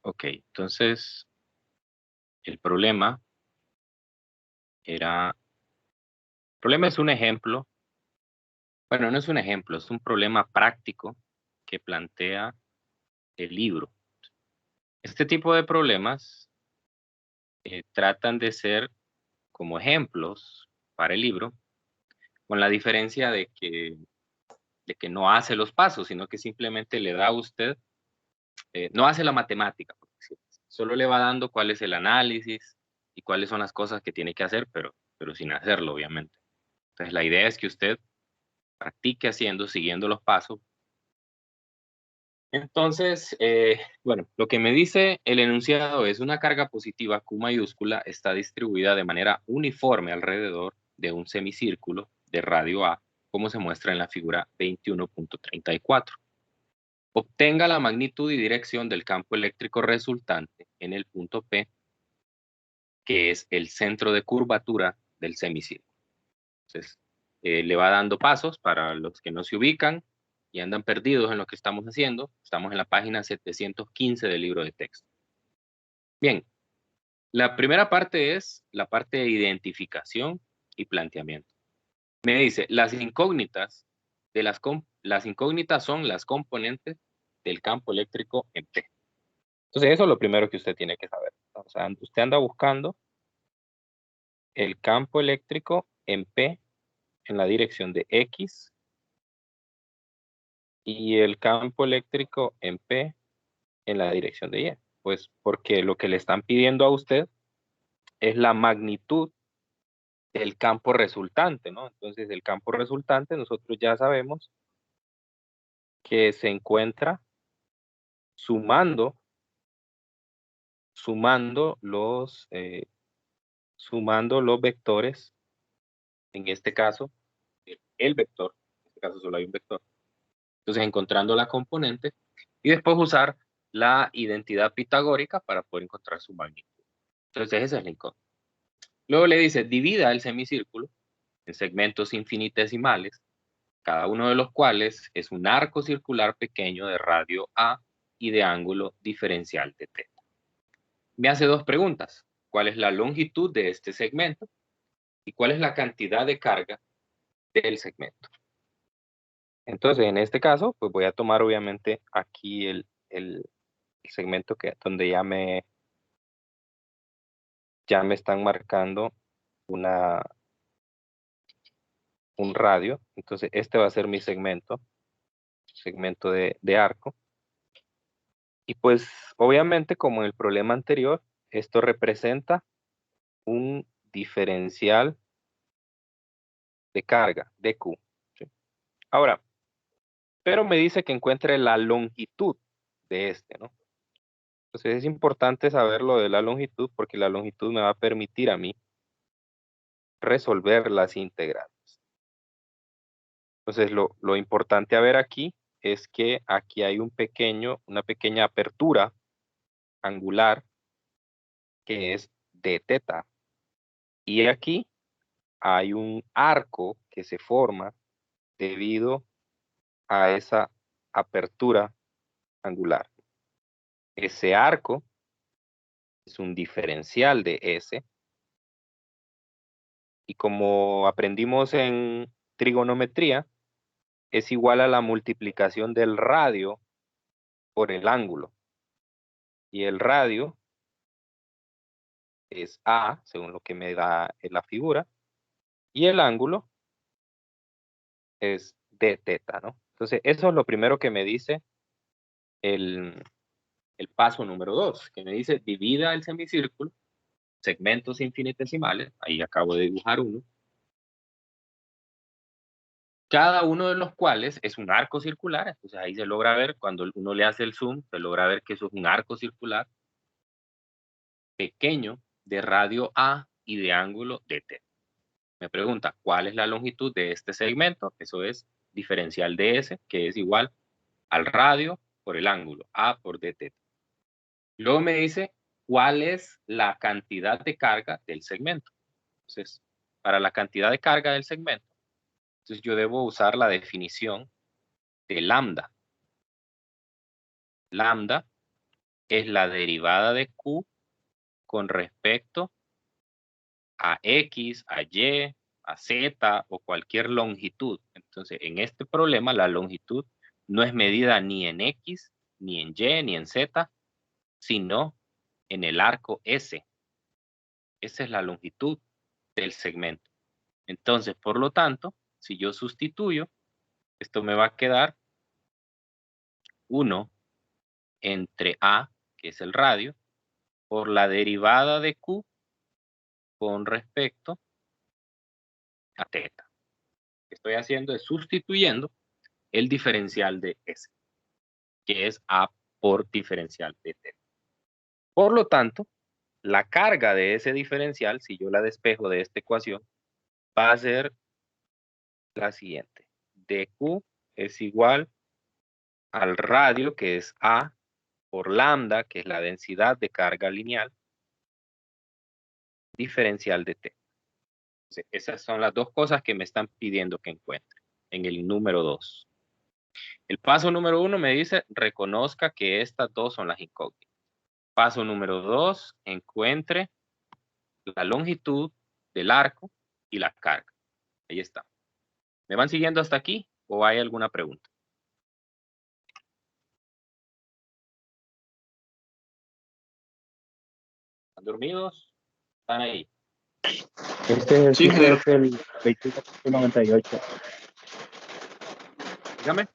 Ok, entonces el problema era, el problema es un ejemplo, bueno, no es un ejemplo, es un problema práctico que plantea el libro. Este tipo de problemas tratan de ser como ejemplos para el libro, con la diferencia de que no hace los pasos, sino que simplemente le da a usted, no hace la matemática, por decirlo así, solo le va dando cuál es el análisis y cuáles son las cosas que tiene que hacer, pero sin hacerlo, obviamente. Entonces, la idea es que usted practique haciendo, siguiendo los pasos. Entonces, bueno, lo que me dice el enunciado es una carga positiva Q mayúscula está distribuida de manera uniforme alrededor de un semicírculo de radio A, como se muestra en la figura 21.34. Obtenga la magnitud y dirección del campo eléctrico resultante en el punto P, que es el centro de curvatura del semicírculo. Entonces, le va dando pasos para los que no se ubican y andan perdidos en lo que estamos haciendo. Estamos en la página 715 del libro de texto. Bien, la primera parte es la parte de identificación y planteamiento. Me dice, las incógnitas son las componentes del campo eléctrico en P. Entonces, eso es lo primero que usted tiene que saber. O sea, usted anda buscando el campo eléctrico en P en la dirección de X y el campo eléctrico en P en la dirección de Y. Pues porque lo que le están pidiendo a usted es la magnitud del campo resultante, ¿no? Entonces, el campo resultante nosotros ya sabemos que se encuentra sumando, sumando sumando los vectores, en este caso, el vector, en este caso solo hay un vector. Entonces, encontrando la componente y después usar la identidad pitagórica para poder encontrar su magnitud. Entonces, ese es el incógnito. Luego le dice, divida el semicírculo en segmentos infinitesimales, cada uno de los cuales es un arco circular pequeño de radio A y de ángulo diferencial de θ. Me hace dos preguntas. ¿Cuál es la longitud de este segmento? ¿Y cuál es la cantidad de carga del segmento? Entonces, en este caso, pues voy a tomar obviamente aquí el segmento donde ya me están marcando una, un radio. Entonces, este va a ser mi segmento de arco. Y pues, obviamente, como en el problema anterior, esto representa un diferencial de carga, de Q. ¿Sí? Ahora, pero me dice que encuentre la longitud de este, ¿no? Entonces es importante saber lo de la longitud porque la longitud me va a permitir a mí resolver las integrantes. Entonces lo importante a ver aquí es que aquí hay una pequeña apertura angular que es de θ. Y aquí hay un arco que se forma debido a esa apertura angular. Ese arco es un diferencial de S. Y como aprendimos en trigonometría, es igual a la multiplicación del radio por el ángulo. Y el radio es A, según lo que me da en la figura, y el ángulo es dθ, ¿no? Entonces, eso es lo primero que me dice el, el paso número 2, que me dice divida el semicírculo, segmentos infinitesimales, ahí acabo de dibujar uno, cada uno de los cuales es un arco circular, entonces ahí se logra ver, cuando uno le hace el zoom, se logra ver que eso es un arco circular pequeño de radio A y de ángulo dθ. Me pregunta, ¿cuál es la longitud de este segmento? Eso es diferencial de S, que es igual al radio por el ángulo, A por dθ. Luego me dice, ¿cuál es la cantidad de carga del segmento? Entonces, para la cantidad de carga del segmento, entonces yo debo usar la definición de lambda. Lambda es la derivada de Q con respecto a X, a Y, a Z o cualquier longitud. Entonces, en este problema, la longitud no es medida ni en X, ni en Y, ni en Z, sino en el arco S. Esa es la longitud del segmento. Entonces, por lo tanto, si yo sustituyo, esto me va a quedar 1 entre A, que es el radio, por la derivada de Q con respecto a teta. Lo que estoy haciendo es sustituyendo el diferencial de S, que es A por diferencial de teta. Por lo tanto, la carga de ese diferencial, si yo la despejo de esta ecuación, va a ser la siguiente. dQ es igual al radio, que es A, por lambda, que es la densidad de carga lineal, diferencial de T. Entonces, esas son las dos cosas que me están pidiendo que encuentre en el número 2. El paso número 1 me dice, reconozca que estas dos son las incógnitas. Paso número 2, encuentre la longitud del arco y la carga. Ahí está. ¿Me van siguiendo hasta aquí o hay alguna pregunta? ¿Están dormidos? ¿Están ahí? Este ejercicio es el 21.98. Dígame.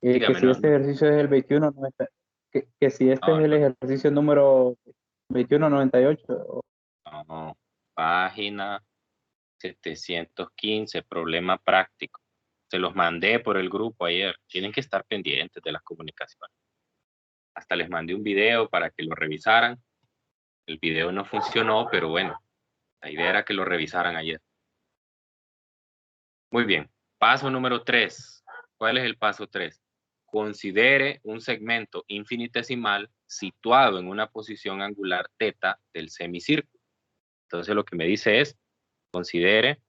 Que Dígame, si no, este ejercicio es el 21.90, que si este es no, el ejercicio número 21.98. no. Página 715, problema práctico. Se los mandé por el grupo ayer. Tienen que estar pendientes de las comunicaciones. Hasta les mandé un video para que lo revisaran. El video no funcionó, pero bueno, la idea era que lo revisaran ayer. Muy bien. Paso número 3. ¿Cuál es el paso 3? Considere un segmento infinitesimal situado en una posición angular θ del semicírculo. Entonces lo que me dice es, considere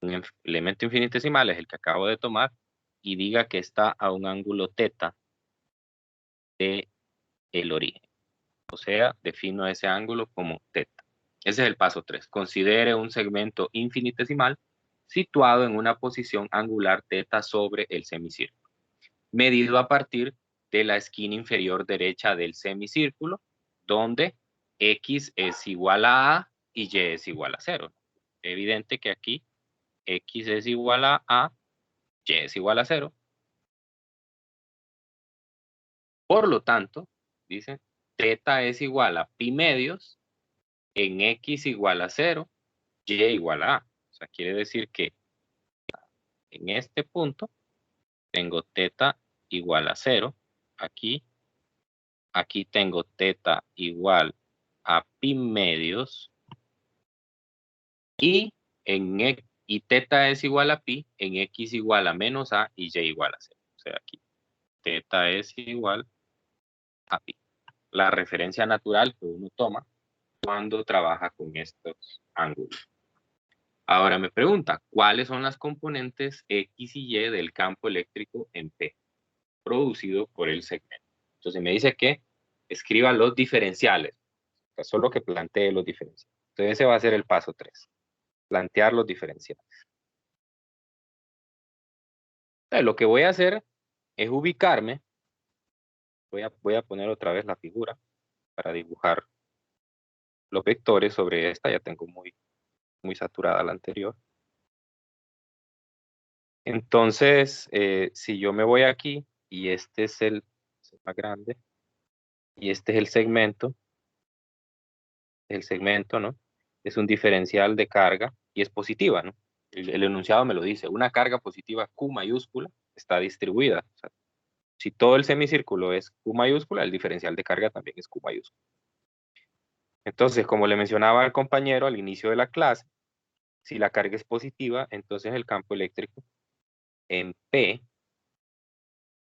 un elemento infinitesimal, es el que acabo de tomar, y diga que está a un ángulo θ de el origen. O sea, defino ese ángulo como θ. Ese es el paso 3. Considere un segmento infinitesimal situado en una posición angular θ sobre el semicírculo, medido a partir de la esquina inferior derecha del semicírculo, donde X es igual a y Y es igual a 0. Evidente que aquí X es igual a, Y es igual a 0. Por lo tanto, dice, θ es igual a pi medios en X igual a 0, Y igual a A. O sea, quiere decir que en este punto tengo θ igual a 0. Aquí tengo θ igual a pi medios y θ es igual a pi en X igual a menos A y Y igual a 0. O sea, aquí θ es igual a pi. La referencia natural que uno toma cuando trabaja con estos ángulos. Ahora me pregunta, ¿cuáles son las componentes X y Y del campo eléctrico en P producido por el segmento? Entonces me dice que escriba los diferenciales, o sea, solo que plantee los diferenciales. Entonces ese va a ser el paso 3, plantear los diferenciales. Entonces, lo que voy a hacer es ubicarme, voy a poner otra vez la figura para dibujar los vectores sobre esta, ya tengo muy saturada la anterior. Entonces, si yo me voy aquí y este es el más grande y este es el segmento, ¿no? Es un diferencial de carga y es positiva, ¿no? El enunciado me lo dice, una carga positiva Q mayúscula está distribuida. O sea, si todo el semicírculo es Q mayúscula, el diferencial de carga también es Q mayúscula. Entonces, como le mencionaba al compañero al inicio de la clase, si la carga es positiva, entonces el campo eléctrico en P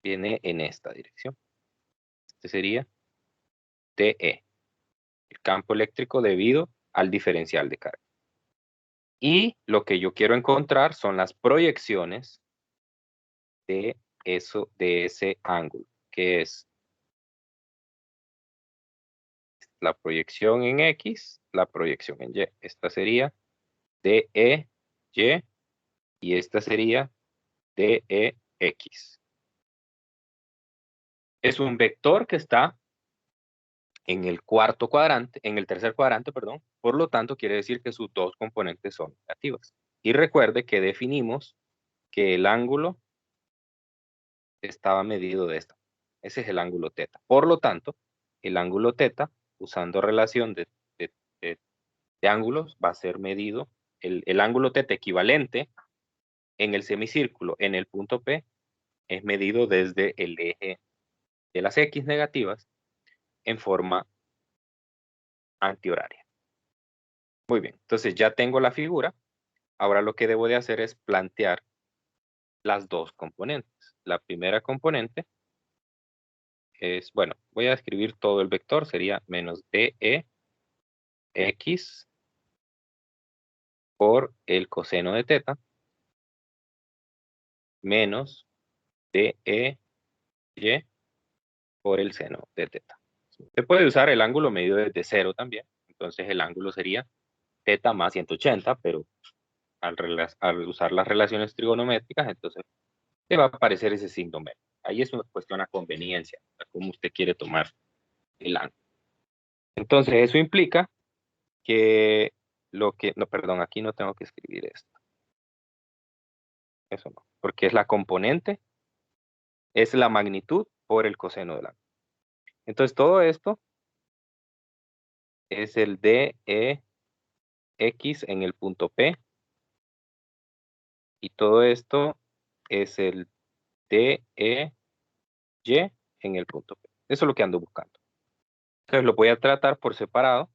viene en esta dirección. Este sería TE, el campo eléctrico debido al diferencial de carga. Y lo que yo quiero encontrar son las proyecciones de de ese ángulo, que es la proyección en X, la proyección en Y. Esta sería DE, Y, y esta sería DEX. Es un vector que está en el tercer cuadrante, perdón. Por lo tanto, quiere decir que sus dos componentes son negativas. Y recuerde que definimos que el ángulo estaba medido de esta. Ese es el ángulo teta. Por lo tanto, el ángulo teta, usando relación de ángulos, va a ser medido, el ángulo teta equivalente en el semicírculo, en el punto P, es medido desde el eje de las X negativas en forma antihoraria. Muy bien, entonces ya tengo la figura. Ahora lo que debo de hacer es plantear las dos componentes. La primera componente es, bueno, voy a escribir todo el vector, sería menos DE X por el coseno de teta menos DE Y por el seno de teta. Se puede usar el ángulo medido desde cero también. Entonces el ángulo sería teta más 180, pero al usar las relaciones trigonométricas, entonces te va a aparecer ese signo menos. Ahí es una cuestión a conveniencia, a cómo usted quiere tomar el ángulo. Entonces eso implica que no, perdón, aquí no tengo que escribir esto. Eso no, porque es la componente, es la magnitud por el coseno del ángulo. Entonces todo esto es el DEX en el punto P, y todo esto es el DEY en el punto P. Eso es lo que ando buscando. Entonces lo voy a tratar por separado.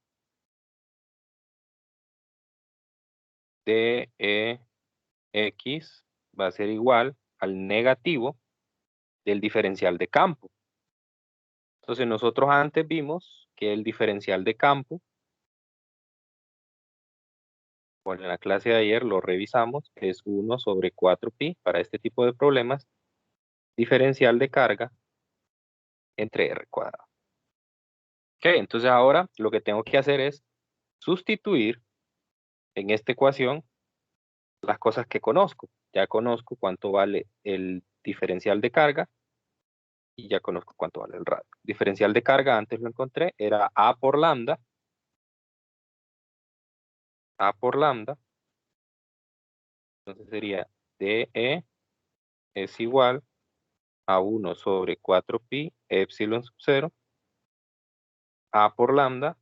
DEX va a ser igual al negativo del diferencial de campo. Entonces nosotros antes vimos que el diferencial de campo, bueno, en la clase de ayer lo revisamos, es 1 sobre 4pi para este tipo de problemas, diferencial de carga entre r cuadrado. Ok, entonces ahora lo que tengo que hacer es sustituir en esta ecuación las cosas que conozco. Ya conozco cuánto vale el diferencial de carga y ya conozco cuánto vale el radio. Diferencial de carga, antes lo encontré, era A por lambda. A por lambda. Entonces sería DE es igual a 1 sobre 4pi epsilon sub 0. A por lambda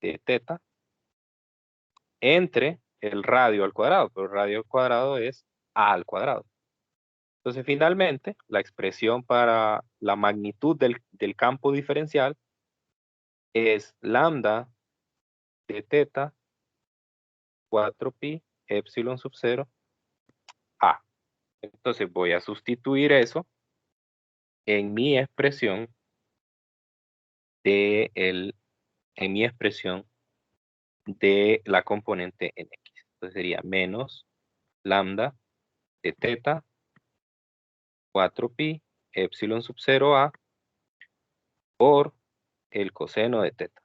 de teta entre el radio al cuadrado, pero el radio al cuadrado es A al cuadrado. Entonces, finalmente, la expresión para la magnitud del campo diferencial es lambda de teta 4pi epsilon sub 0 A. Entonces, voy a sustituir eso en mi expresión en mi expresión de la componente en X. Entonces, sería menos lambda de teta 4pi epsilon sub 0 A por el coseno de teta.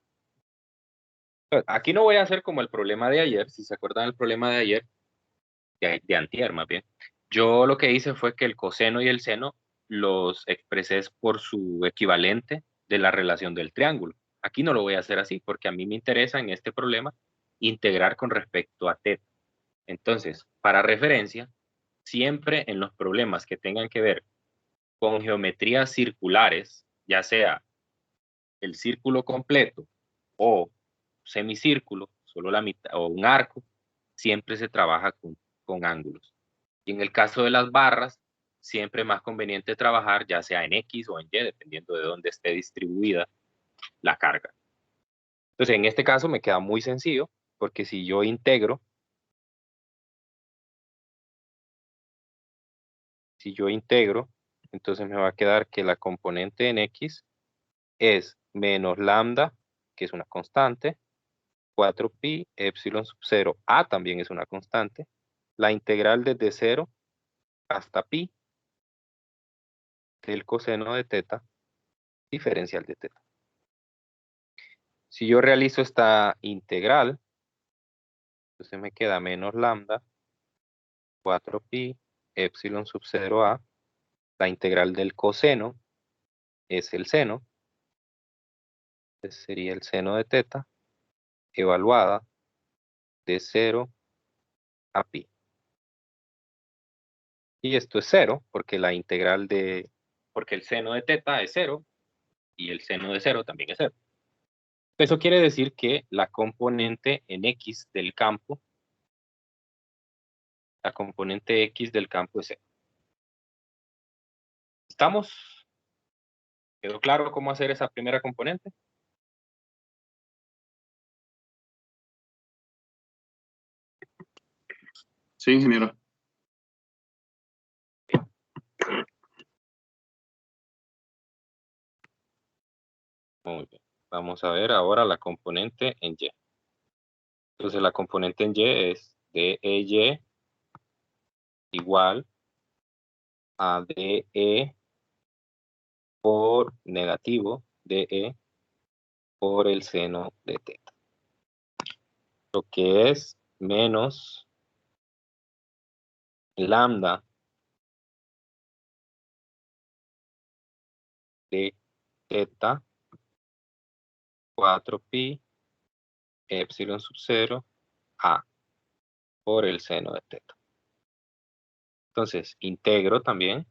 Aquí no voy a hacer como el problema de ayer, si se acuerdan del problema de ayer, de antier más bien. Yo lo que hice fue que el coseno y el seno los expresé por su equivalente de la relación del triángulo. Aquí no lo voy a hacer así, porque a mí me interesa en este problema integrar con respecto a teta. Entonces, para referencia, siempre en los problemas que tengan que ver con geometrías circulares, ya sea el círculo completo o semicírculo, solo la mitad, o un arco, siempre se trabaja con ángulos. Y en el caso de las barras, siempre es más conveniente trabajar ya sea en X o en Y, dependiendo de dónde esté distribuida la carga. Entonces, en este caso me queda muy sencillo, porque si yo integro, entonces me va a quedar que la componente en X es menos lambda, que es una constante, 4pi epsilon sub 0 A también es una constante, la integral desde 0 hasta pi del coseno de teta diferencial de teta. Si yo realizo esta integral, entonces me queda menos lambda 4pi epsilon sub 0a. La integral del coseno es el seno. Entonces sería el seno de teta evaluada de 0 a pi. Y esto es 0 porque porque el seno de teta es 0 y el seno de 0 también es 0. Eso quiere decir que la componente en X del campo, la componente X del campo es 0. ¿Estamos? ¿Quedó claro cómo hacer esa primera componente? Sí, ingeniero. Muy bien. Vamos a ver ahora la componente en Y. Entonces la componente en Y es DEY igual a DE por negativo DE por el seno de teta. Lo que es menos lambda de teta 4pi epsilon sub 0 a por el seno de teta. Entonces, integro también.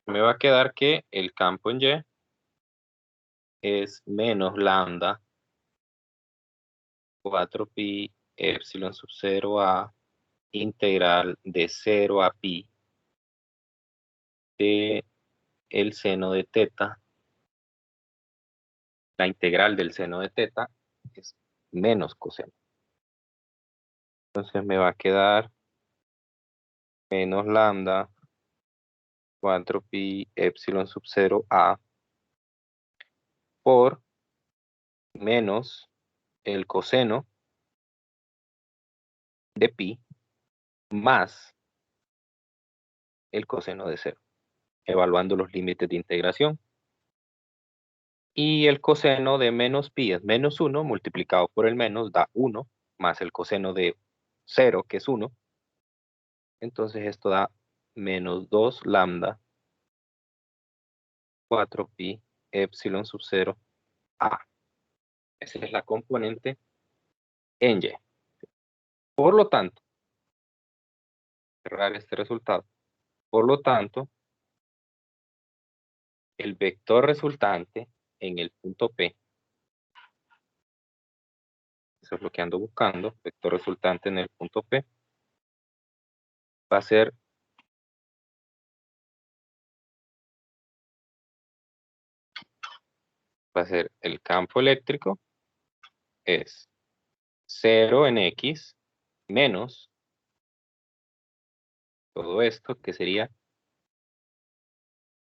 Me va a quedar que el campo en Y es menos lambda 4pi epsilon sub 0 a integral de 0 a pi de el seno de teta. La integral del seno de teta es menos coseno. Entonces me va a quedar menos lambda 4pi epsilon sub 0 a por menos el coseno de pi más el coseno de 0, evaluando los límites de integración. Y el coseno de menos pi es menos 1 multiplicado por el menos da 1 más el coseno de 0 que es 1. Entonces esto da menos 2 lambda 4pi epsilon sub 0 a. Esa es la componente en Y. Por lo tanto, cerrar este resultado. Por lo tanto, el vector resultante en el punto P, eso es lo que ando buscando, vector resultante en el punto P, va a ser el campo eléctrico, es 0 en X menos todo esto, que sería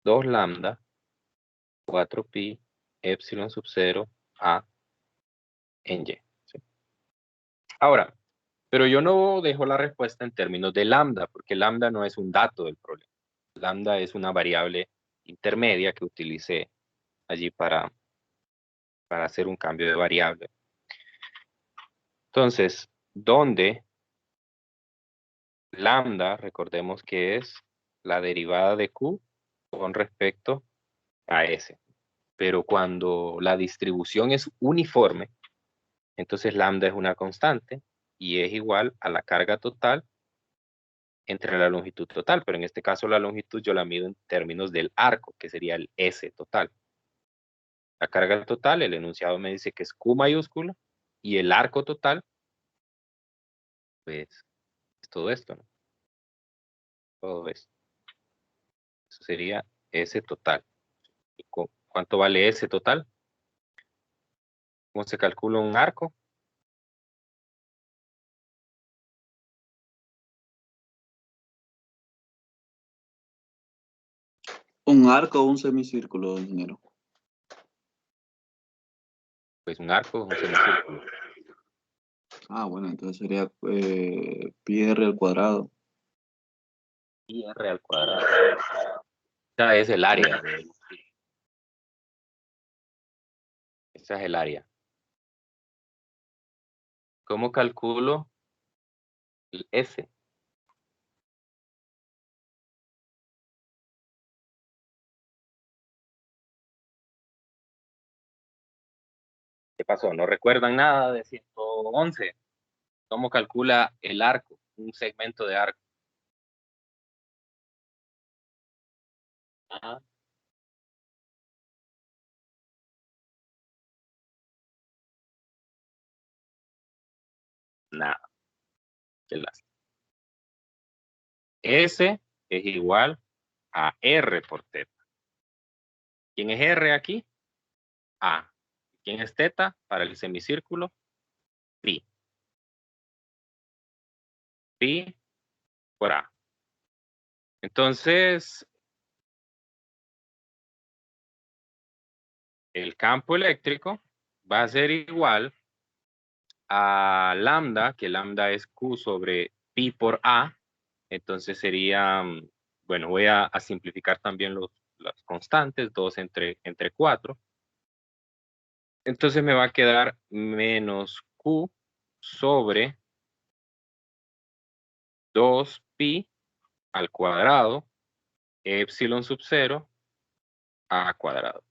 2 lambda 4pi epsilon sub 0 a en Y. ¿Sí? Ahora, pero yo no dejo la respuesta en términos de lambda, porque lambda no es un dato del problema. Lambda es una variable intermedia que utilicé allí para hacer un cambio de variable. Entonces, donde lambda, recordemos que es la derivada de Q con respecto a S. Pero cuando la distribución es uniforme, entonces lambda es una constante y es igual a la carga total entre la longitud total. Pero en este caso la longitud yo la mido en términos del arco, que sería el S total. La carga total, el enunciado me dice que es Q mayúscula, y el arco total, pues, es todo esto, ¿no? Todo esto. Eso sería S total. ¿Y cuánto vale S total? ¿Cómo se calcula un arco? ¿Un arco o un semicírculo, ingeniero? Pues un arco es un semicírculo. Ah, bueno, entonces sería pi r al cuadrado. pi r al cuadrado. Esta es el área. Esta es el área. ¿Cómo calculo el S? ¿Qué pasó? ¿No recuerdan nada de 111? ¿Cómo calcula el arco? Un segmento de arco. Ajá. Nada. Qué lástima. S es igual a R por teta. ¿Quién es R aquí? A. ¿Quién es teta para el semicírculo? Pi. Pi por A. Entonces, el campo eléctrico va a ser igual a lambda, que lambda es Q sobre pi por A. Entonces sería, bueno, voy a simplificar también las constantes, 2 entre 4. Entonces me va a quedar menos Q sobre 2pi al cuadrado, epsilon sub 0 a cuadrado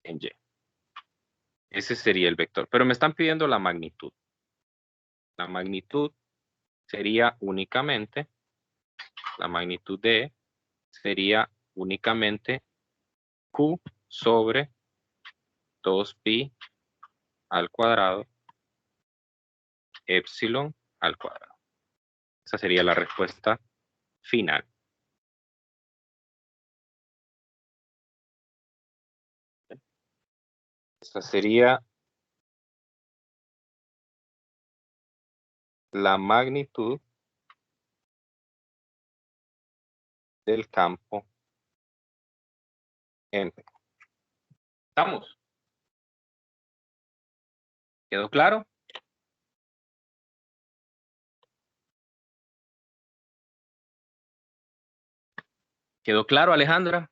en Y. Ese sería el vector. Pero me están pidiendo la magnitud. La magnitud sería únicamente, la magnitud de sería únicamente Q sobre 2pi al cuadrado, epsilon al cuadrado. Esa sería la respuesta final. Esa sería la magnitud del campo M. ¿Estamos? ¿Quedó claro? ¿Quedó claro, Alejandra?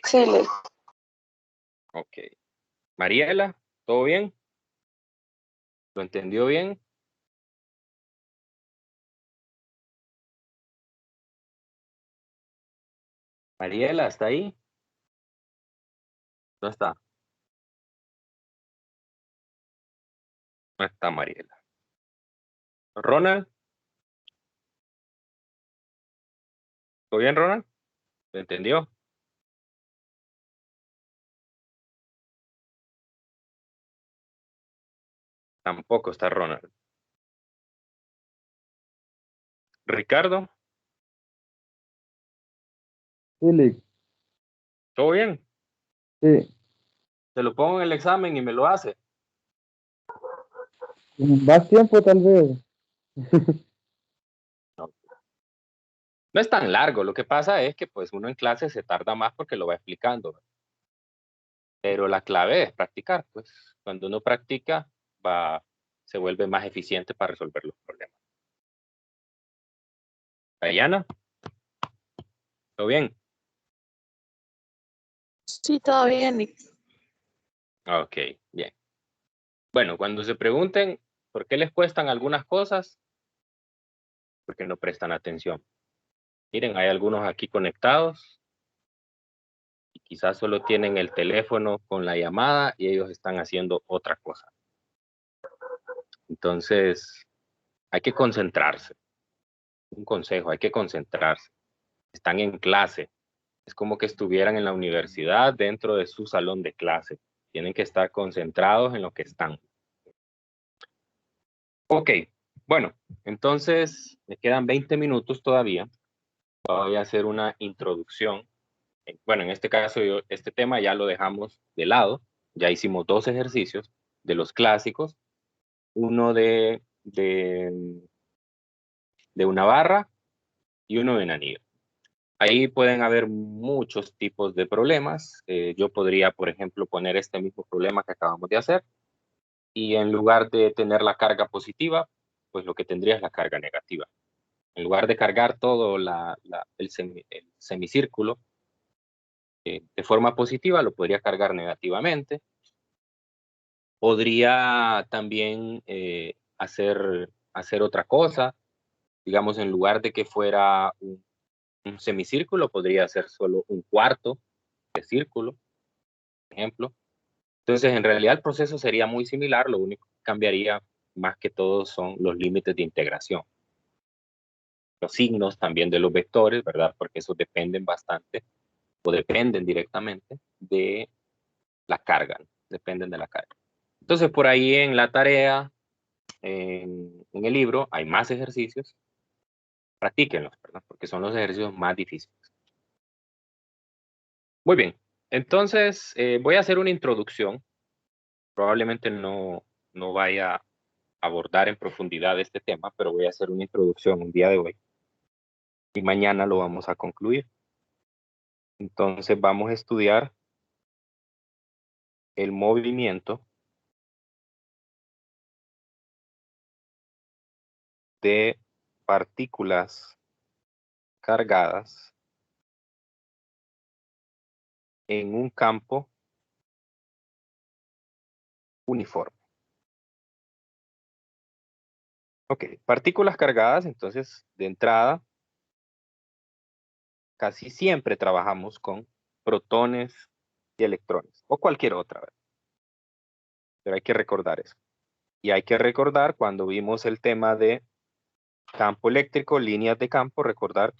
Sí, Ok. Mariela, ¿todo bien? ¿Lo entendió bien? Mariela, ¿está ahí? No está. No está Mariela. Ronald, ¿todo bien, Ronald? ¿Lo entendió? Tampoco está Ronald. Ricardo, Sí, ¿todo bien? sí. Se lo pongo en el examen y me lo hace. Más tiempo tal vez. No es tan largo, lo que pasa es que pues uno en clase se tarda más porque lo va explicando. Pero la clave es practicar, pues cuando uno practica se vuelve más eficiente para resolver los problemas. Dayana, ¿todo bien? sí, todo bien. Ok, bien. Bueno, cuando se pregunten por qué les cuestan algunas cosas, porque no prestan atención. Miren, hay algunos aquí conectados y quizás solo tienen el teléfono con la llamada y ellos están haciendo otra cosa. Entonces, hay que concentrarse. Un consejo, hay que concentrarse. Están en clase. Es como que estuvieran en la universidad dentro de su salón de clase. Tienen que estar concentrados en lo que están. Ok, bueno, entonces me quedan 20 minutos todavía. Voy a hacer una introducción. Bueno, en este caso, este tema ya lo dejamos de lado. Ya hicimos 2 ejercicios de los clásicos. Uno de una barra y uno de un anillo. Ahí pueden haber muchos tipos de problemas. Yo podría, por ejemplo, poner este mismo problema que acabamos de hacer y en lugar de tener la carga positiva, pues lo que tendría es la carga negativa. En lugar de cargar todo el semicírculo de forma positiva, lo podría cargar negativamente. Podría también hacer otra cosa. Digamos, en lugar de que fuera un semicírculo, podría ser solo un cuarto de círculo, por ejemplo. Entonces, en realidad el proceso sería muy similar, lo único que cambiaría más que todo son los límites de integración. Los signos también de los vectores, ¿verdad? Porque esos dependen bastante o dependen directamente de la carga, ¿no? Dependen de la carga. Entonces, por ahí en la tarea, en el libro, hay más ejercicios. Practíquenlos, ¿verdad? Porque son los ejercicios más difíciles. Muy bien. Entonces, voy a hacer una introducción. Probablemente no vaya a abordar en profundidad este tema, pero voy a hacer una introducción un día de hoy. Y mañana lo vamos a concluir. Entonces, vamos a estudiar el movimiento de partículas cargadas en un campo uniforme. Ok, partículas cargadas, entonces, de entrada, casi siempre trabajamos con protones y electrones, o cualquier otra, ¿verdad? Pero hay que recordar eso. Y hay que recordar cuando vimos el tema de campo eléctrico, líneas de campo, recordar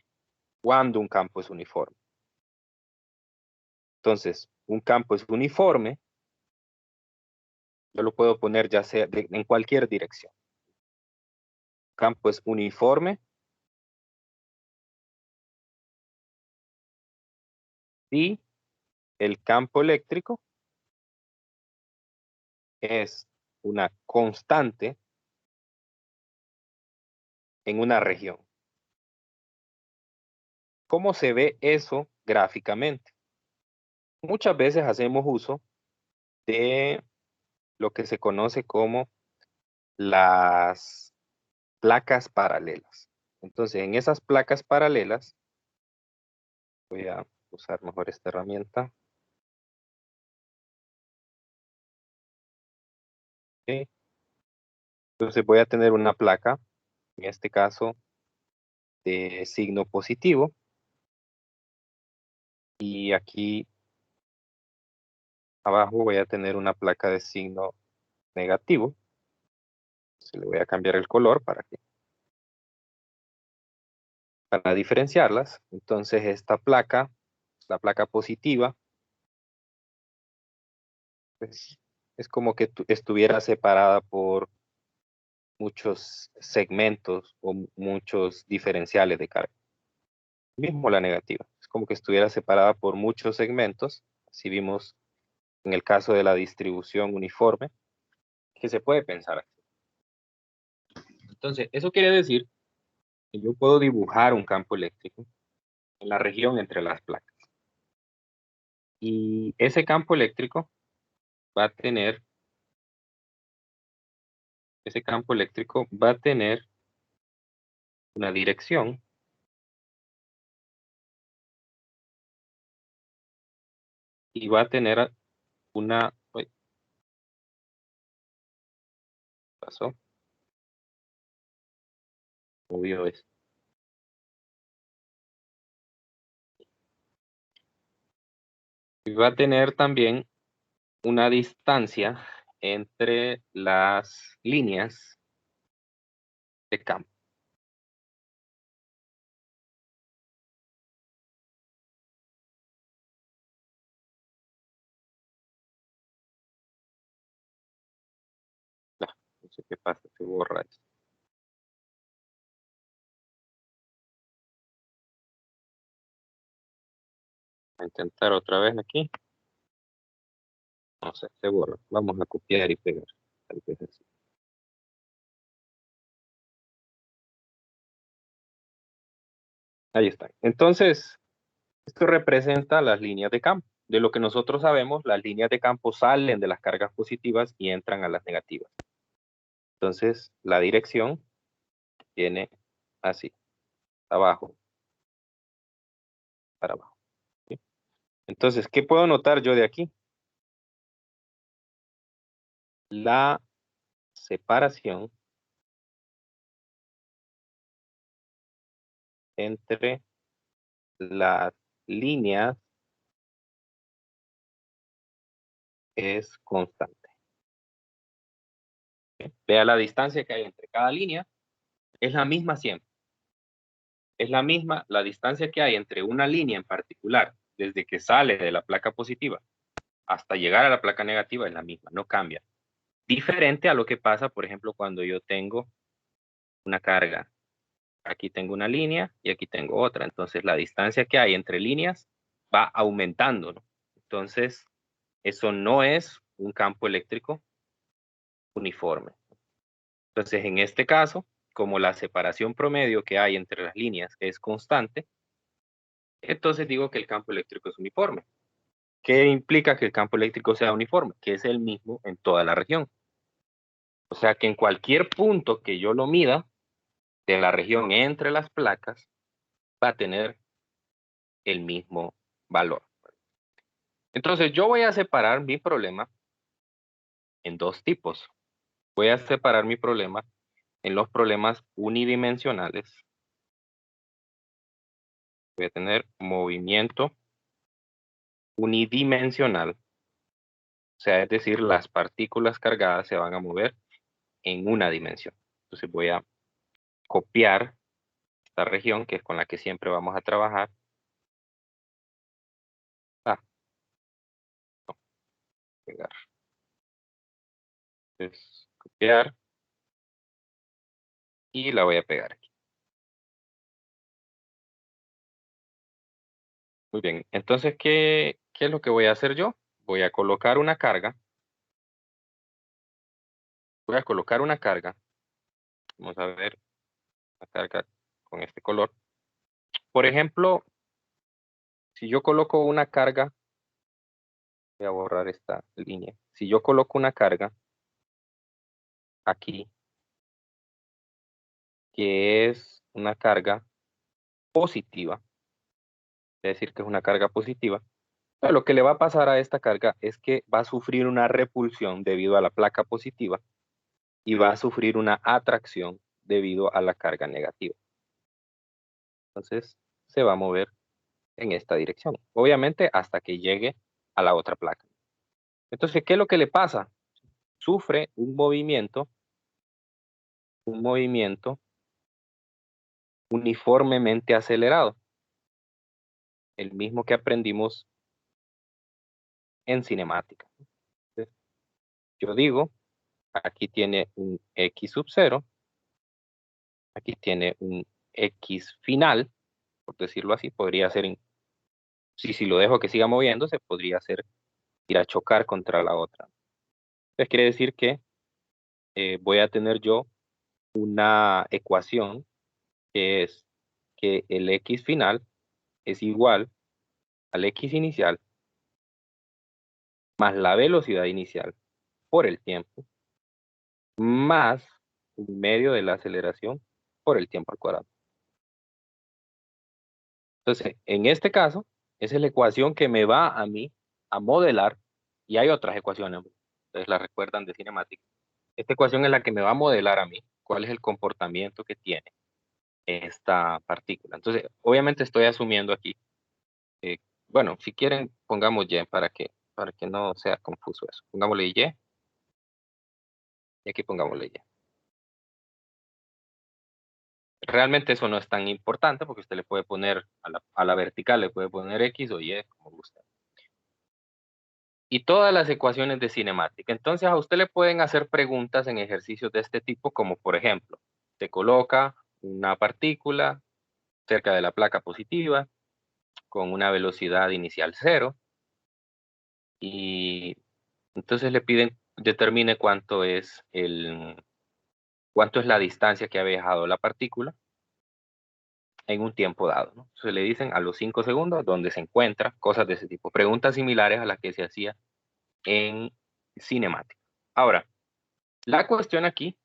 cuando un campo es uniforme. Entonces, un campo es uniforme, yo lo puedo poner ya sea en cualquier dirección. Campo es uniforme y el campo eléctrico es una constante en una región. ¿Cómo se ve eso gráficamente? Muchas veces hacemos uso de lo que se conoce como las placas paralelas. Entonces, en esas placas paralelas, voy a usar mejor esta herramienta. ¿Okay? Entonces voy a tener una placa, en este caso, de signo positivo. Y aquí abajo voy a tener una placa de signo negativo. Entonces le voy a cambiar el color para diferenciarlas. Entonces esta placa, la placa positiva, pues, es como que estuviera separada por muchos segmentos o muchos diferenciales de carga. Mismo la negativa, es como que estuviera separada por muchos segmentos. Así vimos en el caso de la distribución uniforme, que se puede pensar así. Entonces, eso quiere decir que yo puedo dibujar un campo eléctrico en la región entre las placas. Y ese campo eléctrico va a tener, una dirección y va a tener una, uy, pasó, movió esto. Y va a tener también una distancia entre las líneas de campo. No sé qué pasa, se borra esto. Voy a intentar otra vez aquí. No sé, se borra. Vamos a copiar y pegar. Tal vez así. Ahí está. Entonces, esto representa las líneas de campo. De lo que nosotros sabemos, las líneas de campo salen de las cargas positivas y entran a las negativas. Entonces, la dirección Viene así, abajo, para abajo. ¿Sí? Entonces, ¿qué puedo notar yo de aquí? La separación entre las líneas es constante. ¿Sí? Vea la distancia que hay entre cada línea, es la misma siempre. Es la misma la distancia que hay entre una línea en particular, desde que sale de la placa positiva hasta llegar a la placa negativa, es la misma, no cambia. Diferente a lo que pasa, por ejemplo, cuando yo tengo una carga. Aquí tengo una línea y aquí tengo otra. Entonces, la distancia que hay entre líneas va aumentando, ¿no? Entonces, eso no es un campo eléctrico uniforme. Entonces, en este caso, como la separación promedio que hay entre las líneas es constante, entonces digo que el campo eléctrico es uniforme. ¿Qué implica que el campo eléctrico sea uniforme? Que es el mismo en toda la región. O sea que en cualquier punto que yo lo mida de la región entre las placas, va a tener el mismo valor. Entonces yo voy a separar mi problema en dos tipos. Voy a separar mi problema en los problemas unidimensionales. Voy a tener movimiento unidimensional. O sea, es decir, las partículas cargadas se van a mover en una dimensión. Entonces voy a copiar esta región, que es con la que siempre vamos a trabajar. Pegar. Entonces, copiar. Y la voy a pegar aquí. Muy bien. Entonces, ¿qué es lo que voy a hacer yo? Voy a colocar una carga. Voy a colocar una carga. Vamos a ver la carga con este color. Por ejemplo, si yo coloco una carga, voy a borrar esta línea. Si yo coloco una carga aquí, que es una carga positiva, es decir, que es una carga positiva, lo que le va a pasar a esta carga es que va a sufrir una repulsión debido a la placa positiva y va a sufrir una atracción debido a la carga negativa. Entonces, se va a mover en esta dirección. Obviamente, hasta que llegue a la otra placa. Entonces, ¿qué es lo que le pasa? Sufre un movimiento uniformemente acelerado. El mismo que aprendimos en cinemática. Entonces, yo digo, aquí tiene un X sub 0, aquí tiene un X final, por decirlo así, podría ser, si lo dejo que siga moviéndose, podría ser ir a chocar contra la otra. Entonces quiere decir que voy a tener yo una ecuación que es que el X final es igual al X inicial más la velocidad inicial por el tiempo más un medio de la aceleración por el tiempo al cuadrado. Entonces, en este caso, esa es la ecuación que me va a mí a modelar, y hay otras ecuaciones, ustedes la recuerdan de cinemática. Esta ecuación es la que me va a modelar a mí cuál es el comportamiento que tiene esta partícula. Entonces, obviamente estoy asumiendo aquí, eh, bueno, si quieren, pongamos Y para que no sea confuso eso. Pongámosle Y, y aquí pongámosle Y. Realmente eso no es tan importante porque usted le puede poner a la vertical, le puede poner X o Y, como guste. Y todas las ecuaciones de cinemática. Entonces a usted le pueden hacer preguntas en ejercicios de este tipo, como por ejemplo, se coloca una partícula cerca de la placa positiva con una velocidad inicial 0 y entonces le piden determine cuánto es la distancia que ha viajado la partícula en un tiempo dado, ¿no? Entonces le dicen a los 5 segundos dónde se encuentra, cosas de ese tipo. Preguntas similares a las que se hacía en cinemática. Ahora, la cuestión aquí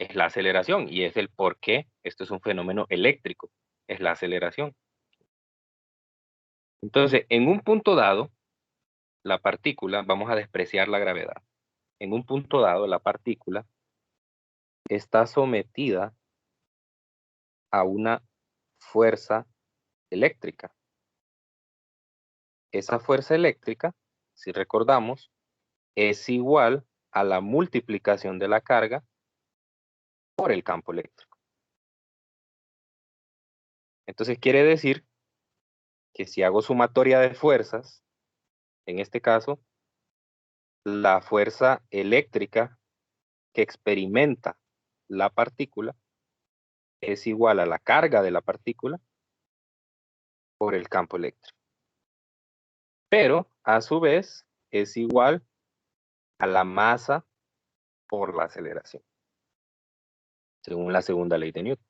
es la aceleración y es el por qué esto es un fenómeno eléctrico, es la aceleración. Entonces, en un punto dado, la partícula, vamos a despreciar la gravedad. En un punto dado, la partícula está sometida a una fuerza eléctrica. Esa fuerza eléctrica, si recordamos, es igual a la multiplicación de la carga por el campo eléctrico. Entonces quiere decir que si hago sumatoria de fuerzas, en este caso, la fuerza eléctrica que experimenta la partícula es igual a la carga de la partícula por el campo eléctrico. Pero, a su vez, es igual a la masa por la aceleración, según la segunda ley de Newton.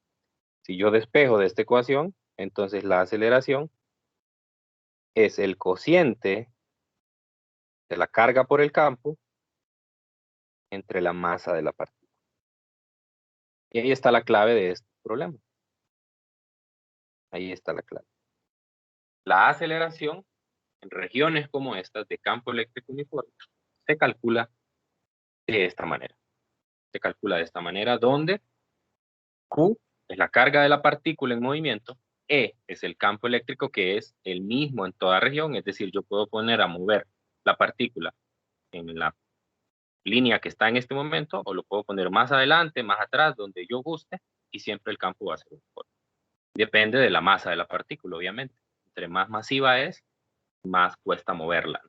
Si yo despejo de esta ecuación, entonces la aceleración es el cociente de la carga por el campo entre la masa de la partícula. Y ahí está la clave de este problema. Ahí está la clave. La aceleración en regiones como estas de campo eléctrico uniforme se calcula de esta manera. Se calcula de esta manera donde Q es la carga de la partícula en movimiento, E es el campo eléctrico que es el mismo en toda región, es decir, yo puedo poner a mover la partícula en la línea que está en este momento, o lo puedo poner más adelante, más atrás, donde yo guste, y siempre el campo va a ser uniforme. Depende de la masa de la partícula, obviamente. Entre más masiva es, más cuesta moverla.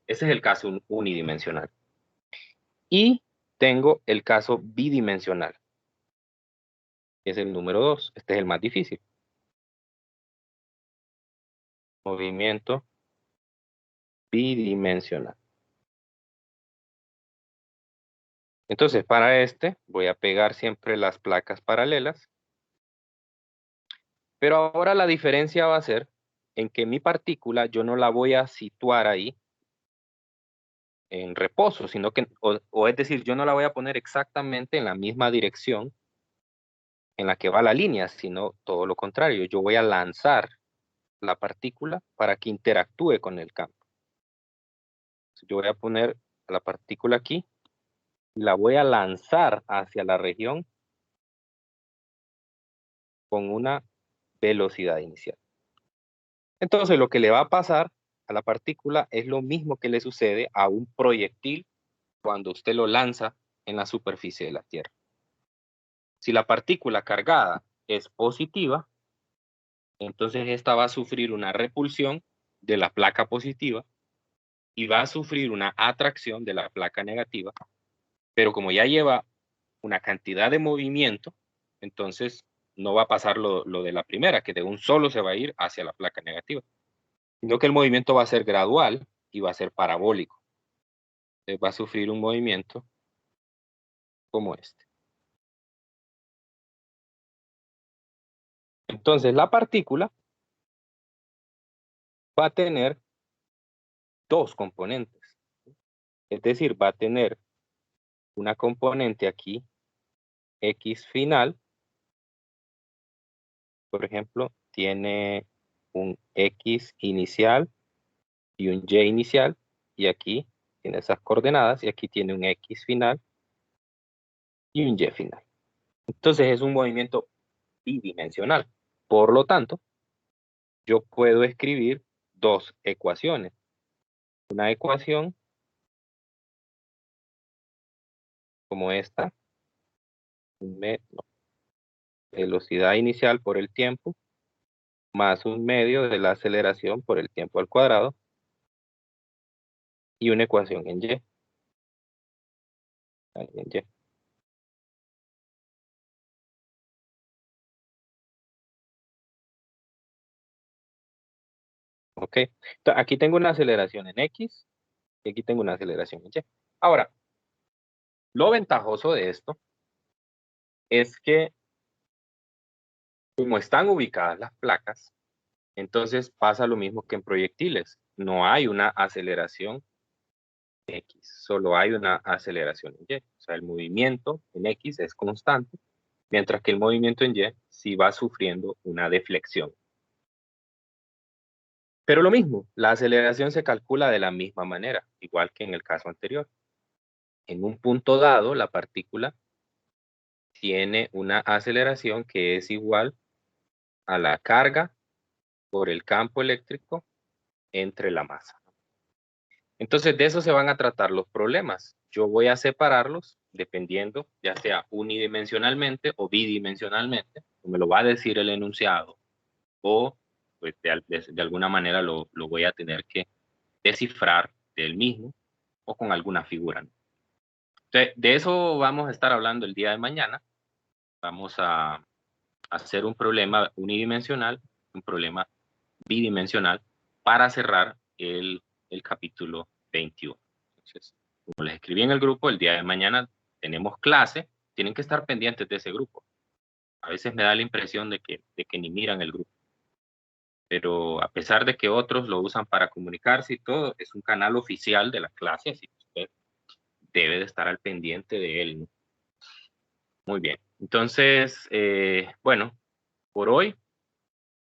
Ese es el caso unidimensional. Y tengo el caso bidimensional. Es el número 2. Este es el más difícil. Movimiento bidimensional. Entonces, para este, voy a pegar siempre las placas paralelas. Pero ahora la diferencia va a ser en que mi partícula yo no la voy a situar ahí en reposo, sino que, o es decir, yo no la voy a poner exactamente en la misma dirección en la que va la línea, sino todo lo contrario. Yo voy a lanzar la partícula para que interactúe con el campo. Yo voy a poner la partícula aquí y la voy a lanzar hacia la región con una velocidad inicial. Entonces, lo que le va a pasar a la partícula es lo mismo que le sucede a un proyectil cuando usted lo lanza en la superficie de la Tierra. Si la partícula cargada es positiva, entonces esta va a sufrir una repulsión de la placa positiva y va a sufrir una atracción de la placa negativa, pero como ya lleva una cantidad de movimiento, entonces no va a pasar lo de la primera, que de un solo se va a ir hacia la placa negativa, sino que el movimiento va a ser gradual y va a ser parabólico. Entonces va a sufrir un movimiento como este. Entonces la partícula va a tener dos componentes. Es decir, va a tener una componente aquí, X final, por ejemplo, tiene un X inicial y un Y inicial, y aquí tiene esas coordenadas, y aquí tiene un X final y un Y final. Entonces es un movimiento bidimensional. Por lo tanto, yo puedo escribir dos ecuaciones. Una ecuación como esta, velocidad inicial por el tiempo, más un medio de la aceleración por el tiempo al cuadrado, y una ecuación en Y. En Y. ¿Ok? Entonces, aquí tengo una aceleración en X y aquí tengo una aceleración en Y. Ahora, lo ventajoso de esto es que como están ubicadas las placas, entonces pasa lo mismo que en proyectiles. No hay una aceleración X. Solo hay una aceleración en Y. O sea, el movimiento en X es constante, mientras que el movimiento en Y sí va sufriendo una deflexión. Pero lo mismo, la aceleración se calcula de la misma manera, igual que en el caso anterior. En un punto dado, la partícula tiene una aceleración que es igual a la carga por el campo eléctrico entre la masa. Entonces, de eso se van a tratar los problemas. Yo voy a separarlos dependiendo, ya sea unidimensionalmente o bidimensionalmente, me lo va a decir el enunciado, o pues, de alguna manera lo voy a tener que descifrar del mismo o con alguna figura, ¿no? Entonces, de eso vamos a estar hablando el día de mañana. Vamos a hacer un problema unidimensional, un problema bidimensional, para cerrar el capítulo 21. Entonces, como les escribí en el grupo, el día de mañana tenemos clase, tienen que estar pendientes de ese grupo. A veces me da la impresión de que ni miran el grupo. Pero a pesar de que otros lo usan para comunicarse y todo, es un canal oficial de la clase, así que usted debe de estar al pendiente de él, ¿no? Muy bien. Entonces, bueno, por hoy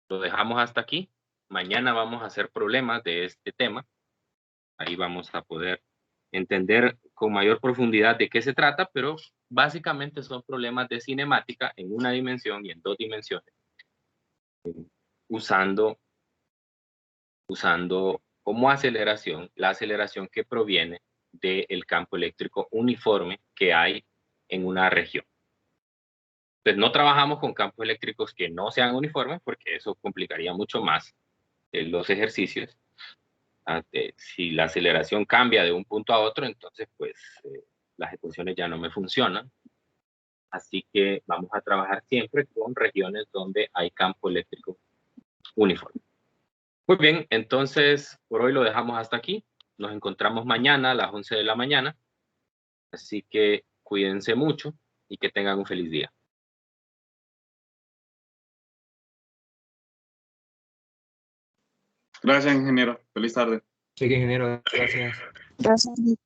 lo dejamos hasta aquí. Mañana vamos a hacer problemas de este tema. Ahí vamos a poder entender con mayor profundidad de qué se trata, pero básicamente son problemas de cinemática en una dimensión y en dos dimensiones, usando como aceleración la aceleración que proviene del campo eléctrico uniforme que hay en una región. Pues no trabajamos con campos eléctricos que no sean uniformes porque eso complicaría mucho más los ejercicios. Si la aceleración cambia de un punto a otro, entonces pues las ecuaciones ya no me funcionan. Así que vamos a trabajar siempre con regiones donde hay campo eléctrico uniforme. Muy bien, entonces por hoy lo dejamos hasta aquí. Nos encontramos mañana a las 11 de la mañana. Así que cuídense mucho y que tengan un feliz día. Gracias, ingeniero. Feliz tarde. Sí, ingeniero, gracias. Gracias.